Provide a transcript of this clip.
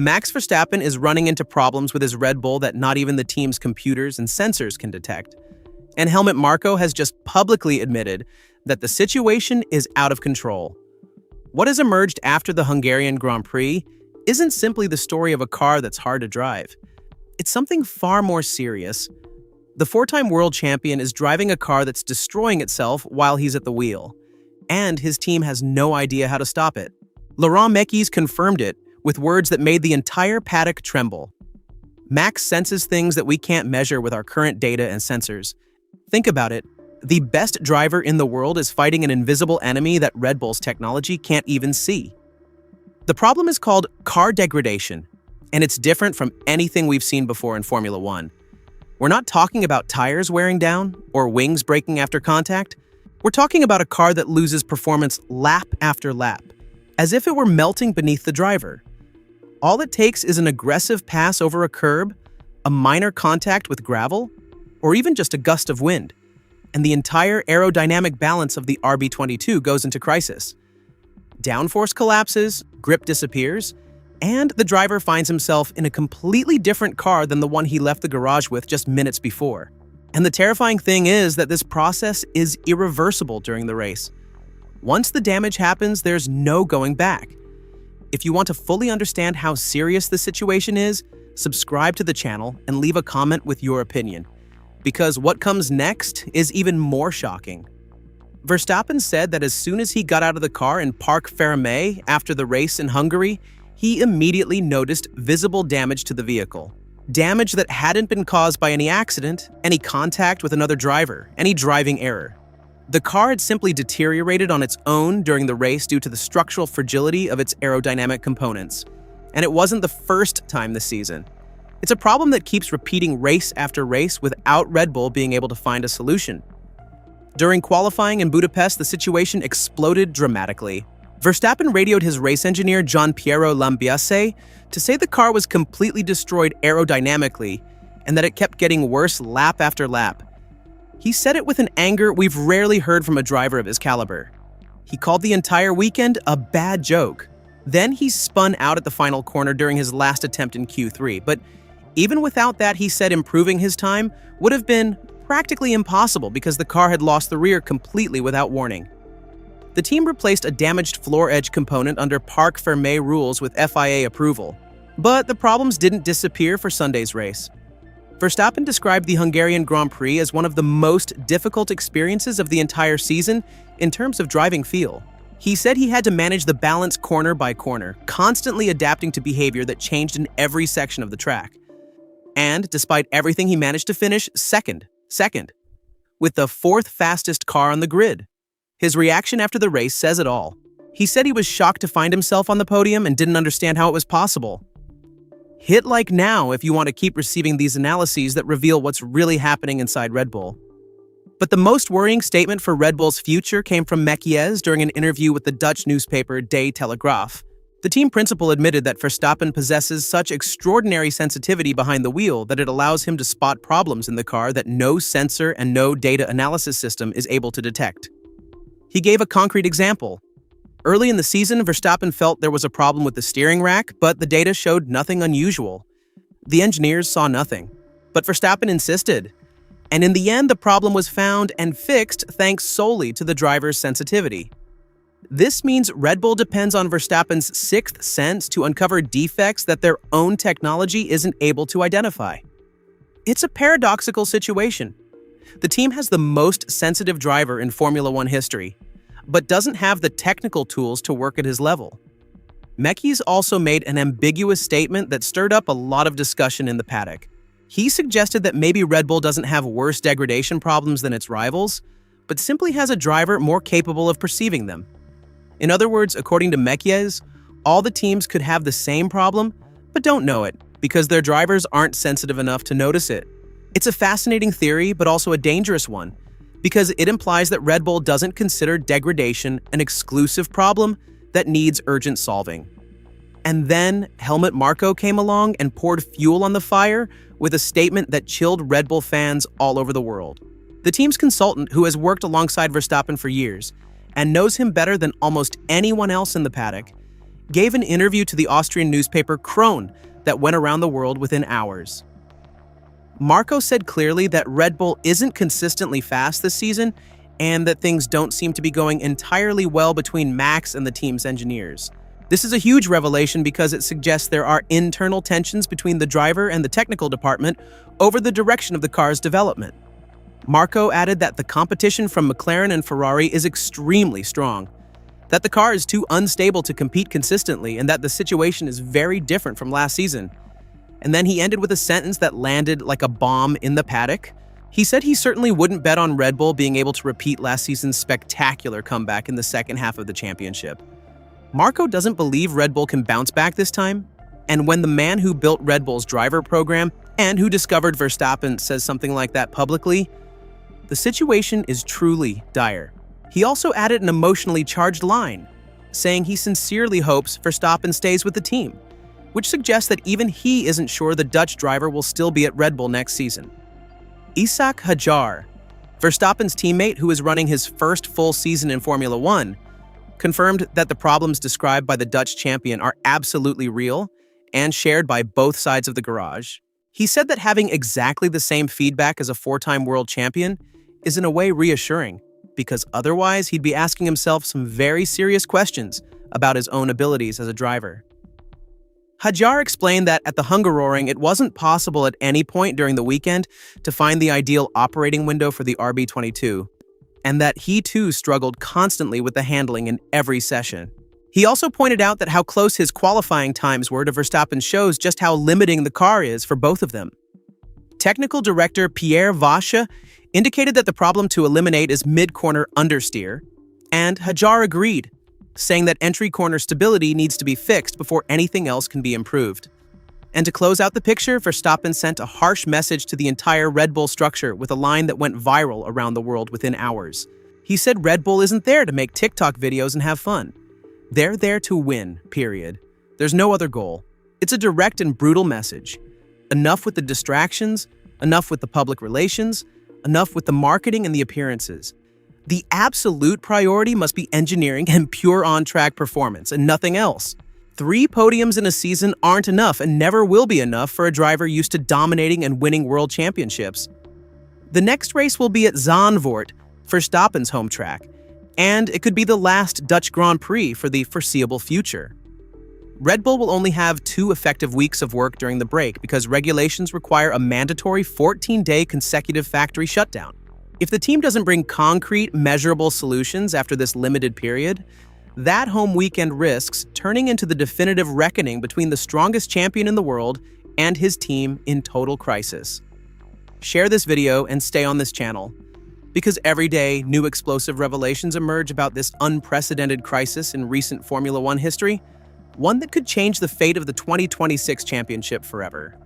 Max Verstappen is running into problems with his Red Bull that not even the team's computers and sensors can detect. And Helmut Marko has just publicly admitted that the situation is out of control. What has emerged after the Hungarian Grand Prix isn't simply the story of a car that's hard to drive. It's something far more serious. The four-time world champion is driving a car that's destroying itself while he's at the wheel, and his team has no idea how to stop it. Laurent Mekies confirmed it with words that made the entire paddock tremble. Max senses things that we can't measure with our current data and sensors. Think about it. The best driver in the world is fighting an invisible enemy that Red Bull's technology can't even see. The problem is called car degradation, and it's different from anything we've seen before in Formula One. We're not talking about tires wearing down or wings breaking after contact. We're talking about a car that loses performance lap after lap, as if it were melting beneath the driver. All it takes is an aggressive pass over a curb, a minor contact with gravel, or even just a gust of wind, and the entire aerodynamic balance of the RB22 goes into crisis. Downforce collapses, grip disappears, and the driver finds himself in a completely different car than the one he left the garage with just minutes before. And the terrifying thing is that this process is irreversible during the race. Once the damage happens, there's no going back. If you want to fully understand how serious the situation is, subscribe to the channel and leave a comment with your opinion, because what comes next is even more shocking. Verstappen said that as soon as he got out of the car in Parc Fermé after the race in Hungary, he immediately noticed visible damage to the vehicle. Damage that hadn't been caused by any accident, any contact with another driver, any driving error. The car had simply deteriorated on its own during the race due to the structural fragility of its aerodynamic components. And it wasn't the first time this season. It's a problem that keeps repeating race after race without Red Bull being able to find a solution. During qualifying in Budapest, the situation exploded dramatically. Verstappen radioed his race engineer Gianpiero Lambiase to say the car was completely destroyed aerodynamically and that it kept getting worse lap after lap. He said it with an anger we've rarely heard from a driver of his caliber. He called the entire weekend a bad joke. Then he spun out at the final corner during his last attempt in Q3, but even without that, he said improving his time would have been practically impossible because the car had lost the rear completely without warning. The team replaced a damaged floor edge component under Parc Fermé rules with FIA approval, but the problems didn't disappear for Sunday's race. Verstappen described the Hungarian Grand Prix as one of the most difficult experiences of the entire season in terms of driving feel. He said he had to manage the balance corner by corner, constantly adapting to behavior that changed in every section of the track. And despite everything, he managed to finish second, with the fourth fastest car on the grid. His reaction after the race says it all. He said he was shocked to find himself on the podium and didn't understand how it was possible. Hit like now if you want to keep receiving these analyses that reveal what's really happening inside Red Bull. But the most worrying statement for Red Bull's future came from Mekies during an interview with the Dutch newspaper De Telegraaf. The team principal admitted that Verstappen possesses such extraordinary sensitivity behind the wheel that it allows him to spot problems in the car that no sensor and no data analysis system is able to detect. He gave a concrete example. Early in the season, Verstappen felt there was a problem with the steering rack, but the data showed nothing unusual. The engineers saw nothing, but Verstappen insisted. And in the end, the problem was found and fixed thanks solely to the driver's sensitivity. This means Red Bull depends on Verstappen's sixth sense to uncover defects that their own technology isn't able to identify. It's a paradoxical situation. The team has the most sensitive driver in Formula One history, but doesn't have the technical tools to work at his level. Mekies also made an ambiguous statement that stirred up a lot of discussion in the paddock. He suggested that maybe Red Bull doesn't have worse degradation problems than its rivals, but simply has a driver more capable of perceiving them. In other words, according to Mekies, all the teams could have the same problem, but don't know it, because their drivers aren't sensitive enough to notice it. It's a fascinating theory, but also a dangerous one, because it implies that Red Bull doesn't consider degradation an exclusive problem that needs urgent solving. And then Helmut Marko came along and poured fuel on the fire with a statement that chilled Red Bull fans all over the world. The team's consultant, who has worked alongside Verstappen for years and knows him better than almost anyone else in the paddock, gave an interview to the Austrian newspaper Kron that went around the world within hours. Marko said clearly that Red Bull isn't consistently fast this season and that things don't seem to be going entirely well between Max and the team's engineers. This is a huge revelation because it suggests there are internal tensions between the driver and the technical department over the direction of the car's development. Marko added that the competition from McLaren and Ferrari is extremely strong, that the car is too unstable to compete consistently, and that the situation is very different from last season. And then he ended with a sentence that landed like a bomb in the paddock. He said he certainly wouldn't bet on Red Bull being able to repeat last season's spectacular comeback in the second half of the championship. Marko doesn't believe Red Bull can bounce back this time, and when the man who built Red Bull's driver program and who discovered Verstappen says something like that publicly, the situation is truly dire. He also added an emotionally charged line, saying he sincerely hopes Verstappen stays with the team, which suggests that even he isn't sure the Dutch driver will still be at Red Bull next season. Ishak Hadjar, Verstappen's teammate who is running his first full season in Formula One, confirmed that the problems described by the Dutch champion are absolutely real and shared by both sides of the garage. He said that having exactly the same feedback as a four-time world champion is in a way reassuring, because otherwise he'd be asking himself some very serious questions about his own abilities as a driver. Hadjar explained that at the Hungaroring, it wasn't possible at any point during the weekend to find the ideal operating window for the RB22, and that he too struggled constantly with the handling in every session. He also pointed out that how close his qualifying times were to Verstappen shows just how limiting the car is for both of them. Technical director Pierre Vacha indicated that the problem to eliminate is mid-corner understeer, and Hadjar agreed, saying that entry corner stability needs to be fixed before anything else can be improved. And to close out the picture, Verstappen sent a harsh message to the entire Red Bull structure with a line that went viral around the world within hours. He said Red Bull isn't there to make TikTok videos and have fun. They're there to win, period. There's no other goal. It's a direct and brutal message. Enough with the distractions, enough with the public relations, enough with the marketing and the appearances. The absolute priority must be engineering and pure on-track performance and nothing else. 3 podiums in a season aren't enough and never will be enough for a driver used to dominating and winning world championships. The next race will be at Zandvoort, Verstappen's home track, and it could be the last Dutch Grand Prix for the foreseeable future. Red Bull will only have 2 effective weeks of work during the break because regulations require a mandatory 14-day consecutive factory shutdown. If the team doesn't bring concrete, measurable solutions after this limited period, that home weekend risks turning into the definitive reckoning between the strongest champion in the world and his team in total crisis. Share this video and stay on this channel, because every day new explosive revelations emerge about this unprecedented crisis in recent Formula One history, one that could change the fate of the 2026 championship forever.